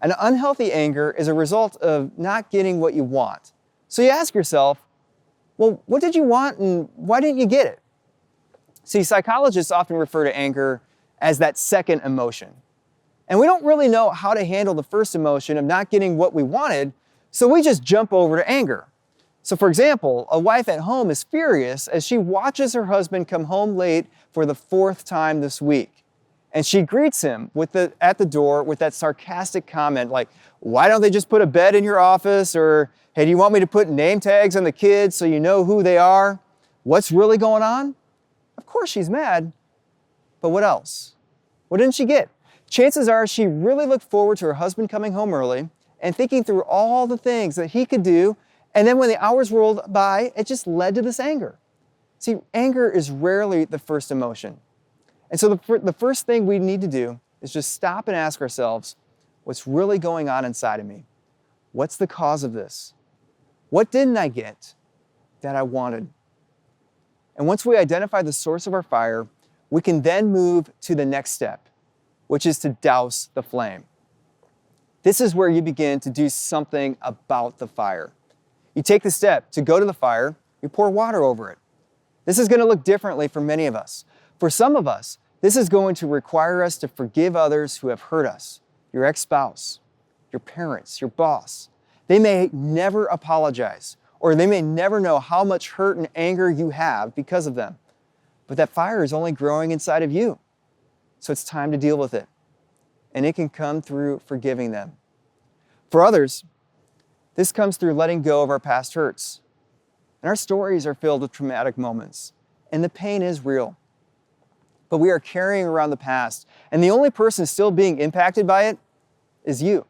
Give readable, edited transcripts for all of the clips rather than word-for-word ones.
An unhealthy anger is a result of not getting what you want. So you ask yourself, well, what did you want and why didn't you get it? See, psychologists often refer to anger as that second emotion. And we don't really know how to handle the first emotion of not getting what we wanted, so we just jump over to anger. So for example, a wife at home is furious as she watches her husband come home late for the 4th time this week. And she greets him at the door with that sarcastic comment like, why don't they just put a bed in your office? Or, hey, do you want me to put name tags on the kids so you know who they are? What's really going on? Of course she's mad, but what else? What didn't she get? Chances are she really looked forward to her husband coming home early and thinking through all the things that he could do, and then when the hours rolled by, it just led to this anger. See, anger is rarely the first emotion. And so the first thing we need to do is just stop and ask ourselves, what's really going on inside of me? What's the cause of this? What didn't I get that I wanted? And once we identify the source of our fire, we can then move to the next step, which is to douse the flame. This is where you begin to do something about the fire. You take the step to go to the fire, you pour water over it. This is going to look differently for many of us. For some of us, this is going to require us to forgive others who have hurt us, your ex-spouse, your parents, your boss. They may never apologize, or they may never know how much hurt and anger you have because of them. But that fire is only growing inside of you. So it's time to deal with it. And it can come through forgiving them. For others, this comes through letting go of our past hurts. And our stories are filled with traumatic moments. And the pain is real. But we are carrying around the past. And the only person still being impacted by it is you.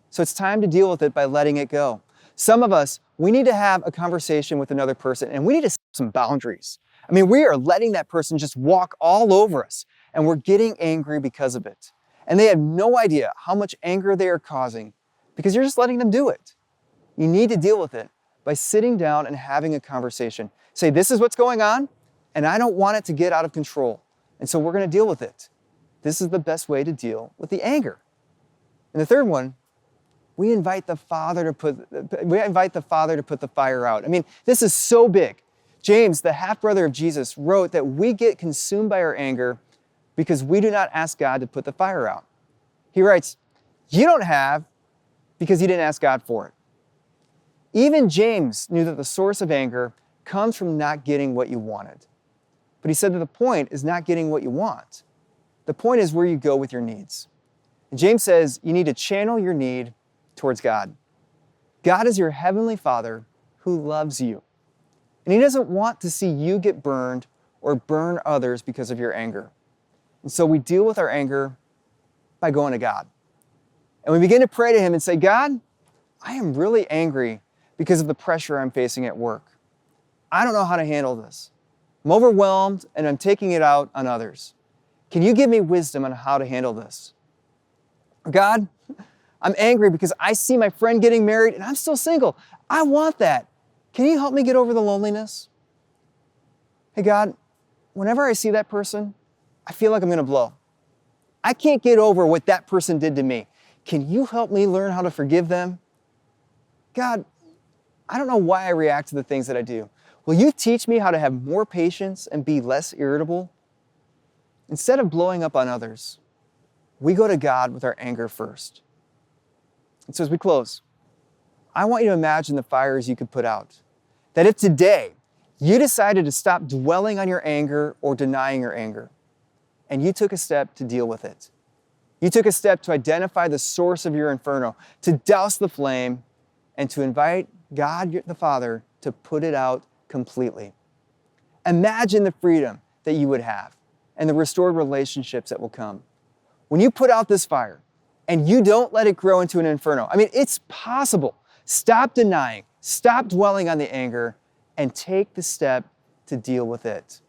So it's time to deal with it by letting it go. Some of us, we need to have a conversation with another person, and we need to set some boundaries. I mean, we are letting that person just walk all over us, and we're getting angry because of it. And they have no idea how much anger they are causing because you're just letting them do it. You need to deal with it by sitting down and having a conversation. Say, this is what's going on, and I don't want it to get out of control. And so we're going to deal with it. This is the best way to deal with the anger. And the third one, we invite the Father to put the fire out. I mean, this is so big. James, the half-brother of Jesus, wrote that we get consumed by our anger because we do not ask God to put the fire out. He writes, you don't have because you didn't ask God for it. Even James knew that the source of anger comes from not getting what you wanted. But he said that the point is not getting what you want. The point is where you go with your needs. And James says you need to channel your need towards God. God is your heavenly Father who loves you. And He doesn't want to see you get burned or burn others because of your anger. And so we deal with our anger by going to God. And we begin to pray to Him and say, God, I am really angry because of the pressure I'm facing at work. I don't know how to handle this. I'm overwhelmed and I'm taking it out on others. Can you give me wisdom on how to handle this? God, I'm angry because I see my friend getting married and I'm still single. I want that. Can you help me get over the loneliness? Hey God, whenever I see that person, I feel like I'm going to blow. I can't get over what that person did to me. Can you help me learn how to forgive them? God, I don't know why I react to the things that I do. Will you teach me how to have more patience and be less irritable? Instead of blowing up on others, we go to God with our anger first. And so as we close, I want you to imagine the fires you could put out. That if today you decided to stop dwelling on your anger or denying your anger, and you took a step to deal with it. You took a step to identify the source of your inferno, to douse the flame, and to invite God, the Father, to put it out completely. Imagine the freedom that you would have and the restored relationships that will come. When you put out this fire and you don't let it grow into an inferno, I mean, it's possible. Stop denying, stop dwelling on the anger, and take the step to deal with it.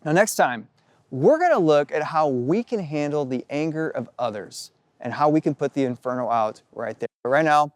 Now, next time, we're going to look at how we can handle the anger of others and how we can put the inferno out right there. But right now,